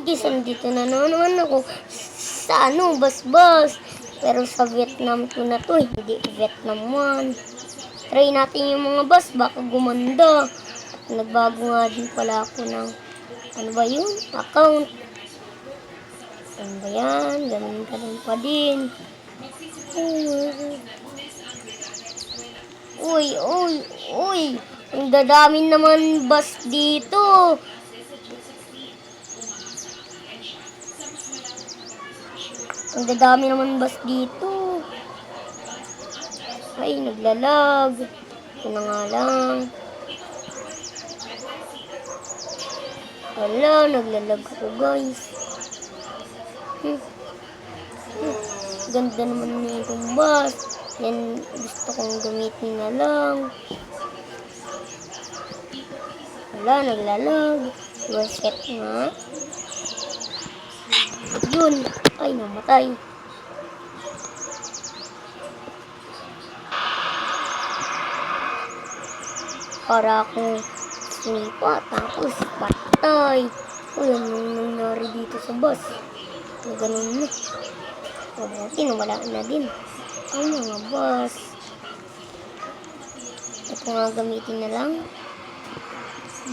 Guys, andito na naman ako sa bus. Pero sa Vietnam ko na to, hindi Vietnam 1. Try natin yung mga bus, baka gumanda. At nagbago nga din pala ako ng, ano ba yun? Account. Ano ba yan? Ganun pa din. Uy. Ang dadami naman bus dito. Ang dadami naman bus dito. Ay, naglalag. Ito na nga lang. Wala, naglalag ako guys. Ganda naman nitong bus. Yan, gusto kong gamitin na lang. Wala, naglalag. Reset nga. Yun. Ay, namatay. Para akong sinipa. Tapos, patay. Uy, anong nangyari dito sa bus? Ganun na. Mabuti, nawala na din. Ay, mga bus. Ito nga gamitin na lang.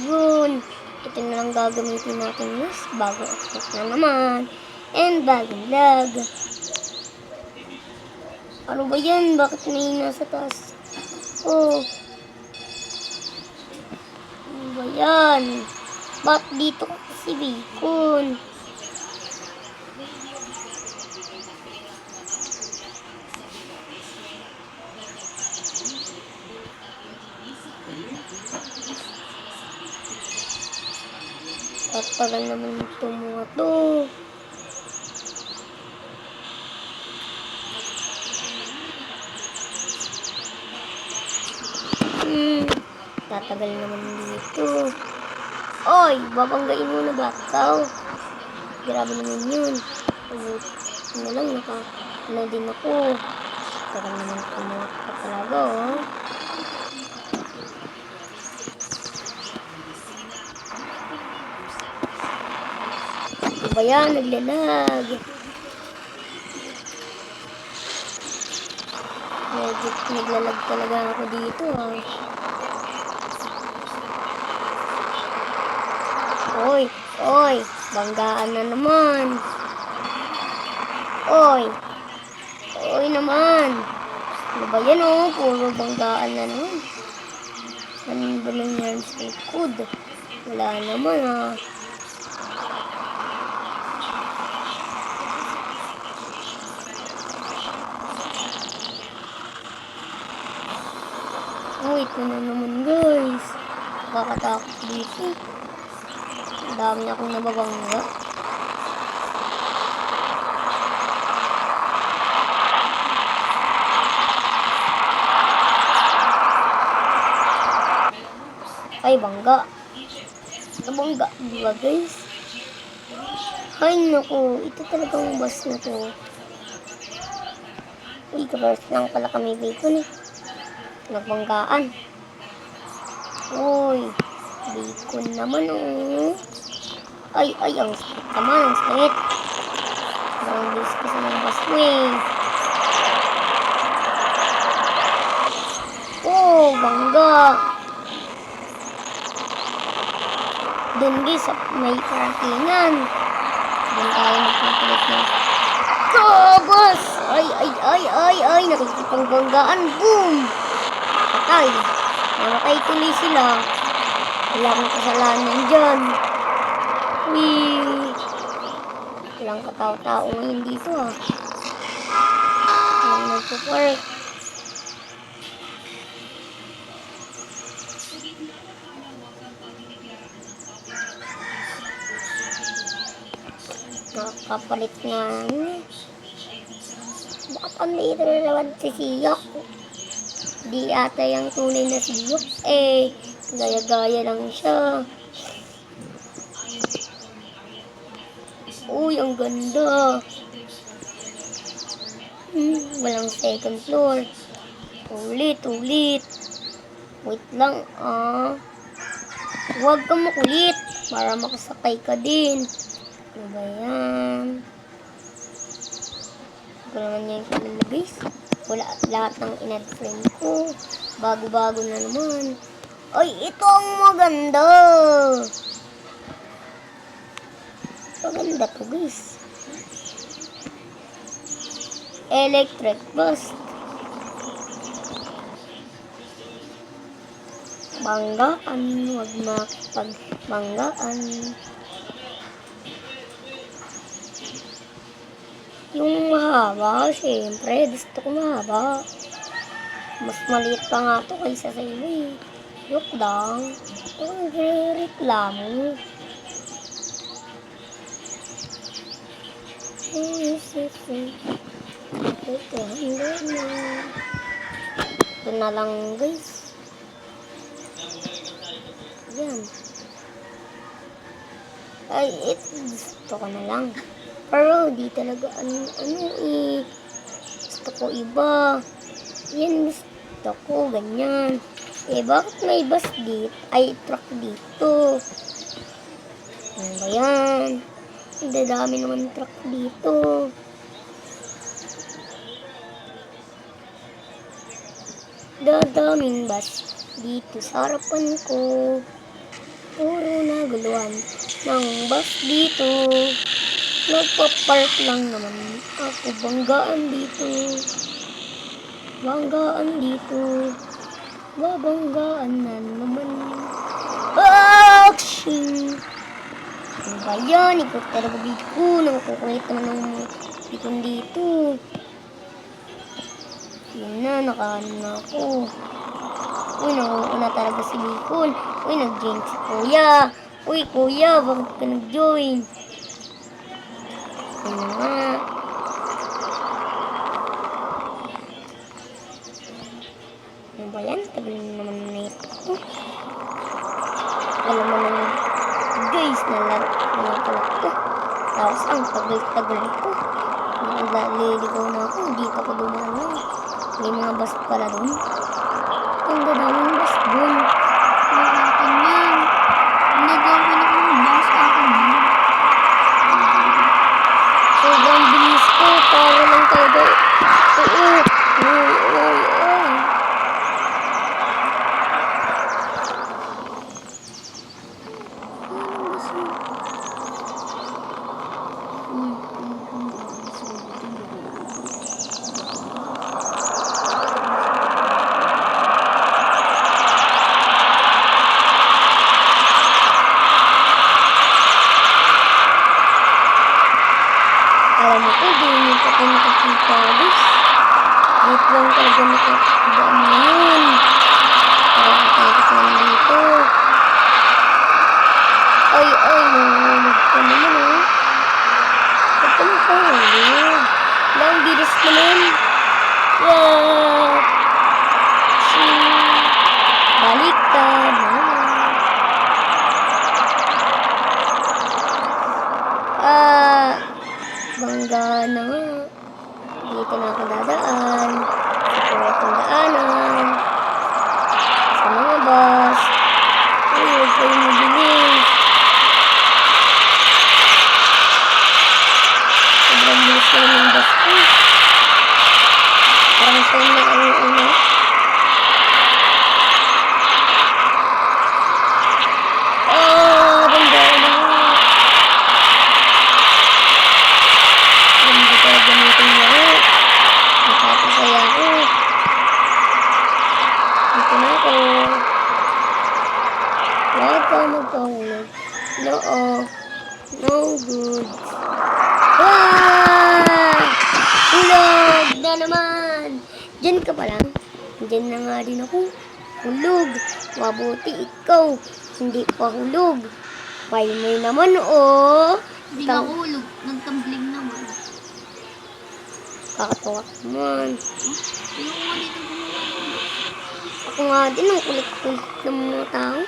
Yun. Ito na lang gagamitin natin mas bago update na naman. And bagong lag. Ano ba yan? Bakit may nasa taas? Oh. Ano ba yan? Bakit dito si Bacon? At tagal naman ito mga to. Tatagal naman dito. Oy, babanggain mo na ba ikaw? Grabe naman yun. Ano lang, ano din ako. Tagal naman kumuha pa talaga, oh. Ano ba yan? Naglalag. Medyo naglalag talaga ako dito, ah. Oy, banggaan na naman. Oy naman. Ano ba yan, oh? Puro banggaan na naman. Ano ba nangyari sa likod? Wala naman, ah. Ito na naman, guys. Nakakatakot dito. Ang dami akong nababangga. Ay, bangga. Nabangga, diba, guys? Ay, naku. Ito talagang bus na to. Uy, kabars lang pala kami Bacon, eh. Nagbanggaan. Uy, Bacon naman, oh. Ay, ang sakit naman, ang sakit. Ang bilis kasi ng bus mo, eh. Oh, bangga. Doon, guys, may parkingan. Doon tayo magpapalit ng bus. Ay, nakikipagbanggaan. Boom! Patay. Namatay tuloy sila. Wala akong kasalanan dyan. Walang katao-tao ngayon dito, ah. Walang nagpo-park. Nakakapalit nga. Bakit andito na naman si Siyok? Di ata yung tunay na Siyok. Gaya-gaya lang siya. Uy, ang ganda. Walang second floor. Ulit. Wait lang, ah. Huwag kang makulit para makasakay ka din. Ano ba yan? Ito naman niya yung kanila guys. Wala lahat ng in-add friend ko. Bago-bago na naman. Ay, ito ang maganda. Maganda to guys. Electric bus. Banggaan, wag makipagbanggaan. Yung mahaba, syempre, gusto ko mahaba. Mas maliit pa nga to kaysa sa iyo eh. Joke lang. Ang reklamo. Ito na lang guys. Yan. Ay, ito gusto ko na lang. Pero di talaga gusto ko iba. Yan gusto ko, ganyan. Eh, bakit may bus dito? Ay, truck dito. Ano ba yan? Ang dadami naman truck dito. Dadaming bus dito sa harapan ko. Puro naguluhan ng bus dito. Nagpa-park lang naman ako. Banggaan dito. Banggaan dito. Babanggaan na naman. Action! Ano ba yan? Ikot talaga dito. Nakukulit naman ng ikon dito. Yun na, nakaano na ako. Uy, nakuuna talaga si Bicol. Uy, nag-join si Kuya. Uy, Kuya, bakit ka nag-join? Ano nga? Ano ba yan? Tagal naman na ito. Alam mo naman, guys, nalaro pala ito. Tapos ang tagal-tagal ito. Naliligaw na ako, dito ako dumaan. May mga bus pala dun. Ang dadaming bus dun. Nakakan yan. Nagawin ako ng bus ako dun. Sobrang bilis ko, para lang talaga. Alam mo ko, di nyo pa ko nakakita guys. Dito lang talaga nakakadaan mo yun. Nakakatakot naman dito. Ay, nahulog ka naman oh. Ba't ka nakahulog? Lang, bilis mo nun. Baliktad naman. Bangga na nga. Dito na ako dadaan. Sa itong daanan. Sa mga bus. Uy, huwag kayo mabilis. Sobrang bilis ko ng bus ko. Parang sa'yo na ang una. Bangga na nga. Gamitin niya ako. Nakapasaya ako. Dito na ako. Huwag ka magpahulog. No good. Hulog na naman. Diyan ka pa lang. Diyan na nga din ako. Hulog. Mabuti ikaw. Hindi pa hulog. May naman Hindi nga hulog. Nagtambling naman. Kakatawa naman. Yung nga dito gumawa. Ako nga din, ang kulit-kulit ng mga tao.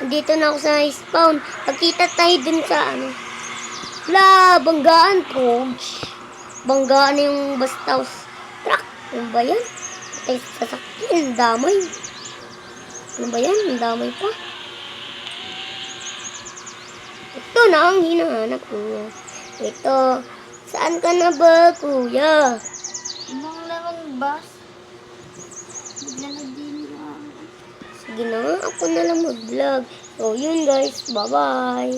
Nandito na ako sa spawn. Pagkita tayo dun sa banggaan, coach. Banggaan na yung Bastaus truck. Ano ba yan? Patay sa sasakyan, damay. Ano ba yan? Ang damay pa. Ito. Ito na ang hinahanap ko. Ito. Saan ka na ba, kuya? Ibang naman bus. Naglalagay nila. Sige na, ako na lang mag-vlog. So, yun guys. Bye-bye.